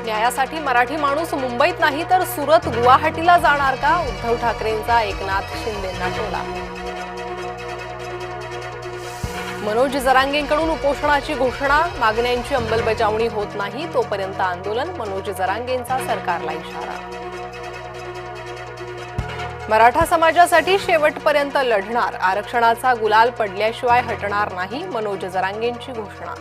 न्यायासाठी मराठी माणूस मुंबईत नाही तर सुरत गुवाहाटीला जाणार का? उद्धव ठाकरेंचा एकनाथ शिंदेंना टोला। मनोज जरांगेंकडून उपोषणाची घोषणा, मागण्यांची अंमलबजावणी होत नाही तोपर्यंत आंदोलन, मनोज जरांगेंचा सरकारला इशारा। मराठा समाजासाठी शेवटपर्यंत लढणार, आरक्षणाचा गुलाल पडल्याशिवाय हटणार नाही, मनोज जरांगेंची घोषणा।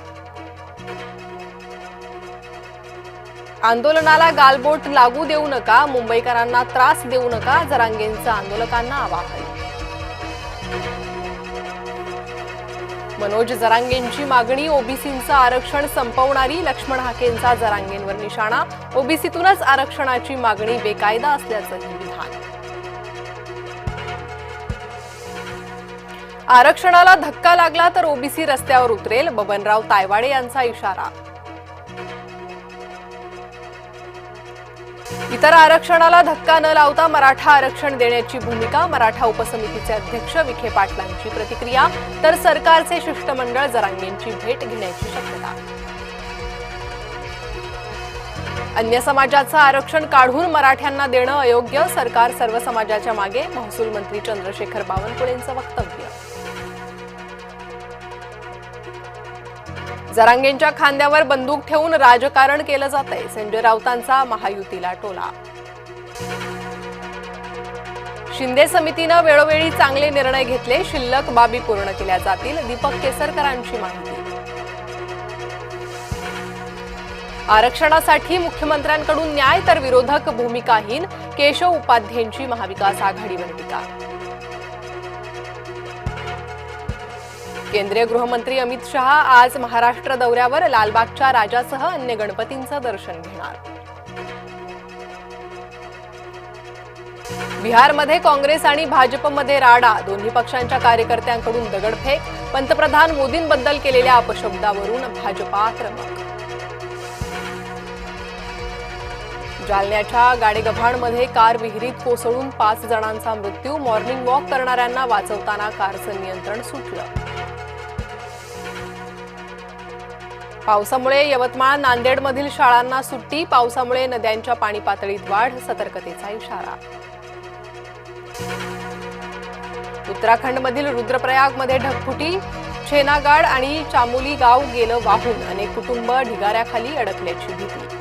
आंदोलनाला गालबोट लागू देऊ नका, मुंबईकरांना त्रास देऊ नका, जरांगेंचं आंदोलकांना आवाहन। मनोज जरांगेंची मागणी, ओबीसींचं आरक्षण संपवणारी, लक्ष्मण हाकेंचा जरांगेंवर निशाणा, ओबीसीतूनच आरक्षणाची मागणी बेकायदा असल्याचंही विधान। आरक्षणाला धक्का लागला तर ओबीसी रस्त्यावर उतरेल, बबनराव तायवाडे यांचा इशारा। इतर आरक्षणाला धक्का न लावता मराठा आरक्षण देण्याची भूमिका, मराठा उपसमितीचे अध्यक्ष विखे पाटलांची प्रतिक्रिया, तर सरकारचे शिष्टमंडळ जरांगेंची भेट घेण्याची शक्यता। अन्य समाजाचं आरक्षण काढून मराठ्यांना देणं अयोग्य, सरकार सर्व समाजाच्या मागे, महसूल मंत्री चंद्रशेखर बावनकुळेंचं वक्तव्य। जरांगेंच्या खांद्यावर बंदूक ठेवून राजकारण केलं जातंय, संजय राऊतांचा महायुतीला टोला। शिंदे समितीनं वेळोवेळी चांगले निर्णय घेतले, शिल्लक बाबी पूर्ण केल्या जातील, दीपक केसरकरांची माहिती। आरक्षणासाठी मुख्यमंत्र्यांकडून न्याय तर विरोधक भूमिकाहीन, केशव उपाध्यायांची महाविकास आघाडीवर टीका। केंद्रीय गृहमंत्री अमित शहा आज महाराष्ट्र दौऱ्यावर, लालबागच्या राजासह अन्य गणपतींचं दर्शन घेणार। बिहारमध्ये काँग्रेस आणि भाजपमध्ये राडा, दोन्ही पक्षांच्या कार्यकर्त्यांकडून दगडफेक, पंतप्रधान मोदींबद्दल केलेल्या अपशब्दावरून भाजपा आक्रमक। जालन्याच्या गाडेगव्हाणमध्ये कार विहिरीत कोसळून 5 जणांचा मृत्यू, मॉर्निंग वॉक करणाऱ्यांना वाचवताना कारचं नियंत्रण सुटलं। पावसामुळे यवतमाळ नांदेडमधील शाळांना सुट्टी, पावसामुळे नद्यांच्या पाणी पातळीत वाढ, सतर्कतेचा इशारा। उत्तराखंडमधील रुद्रप्रयागमध्ये ढगफुटी, छेनागाड आणि चामोली गाव गेलं वाहून, अनेक कुटुंब ढिगाऱ्याखाली अडकल्याची भीती।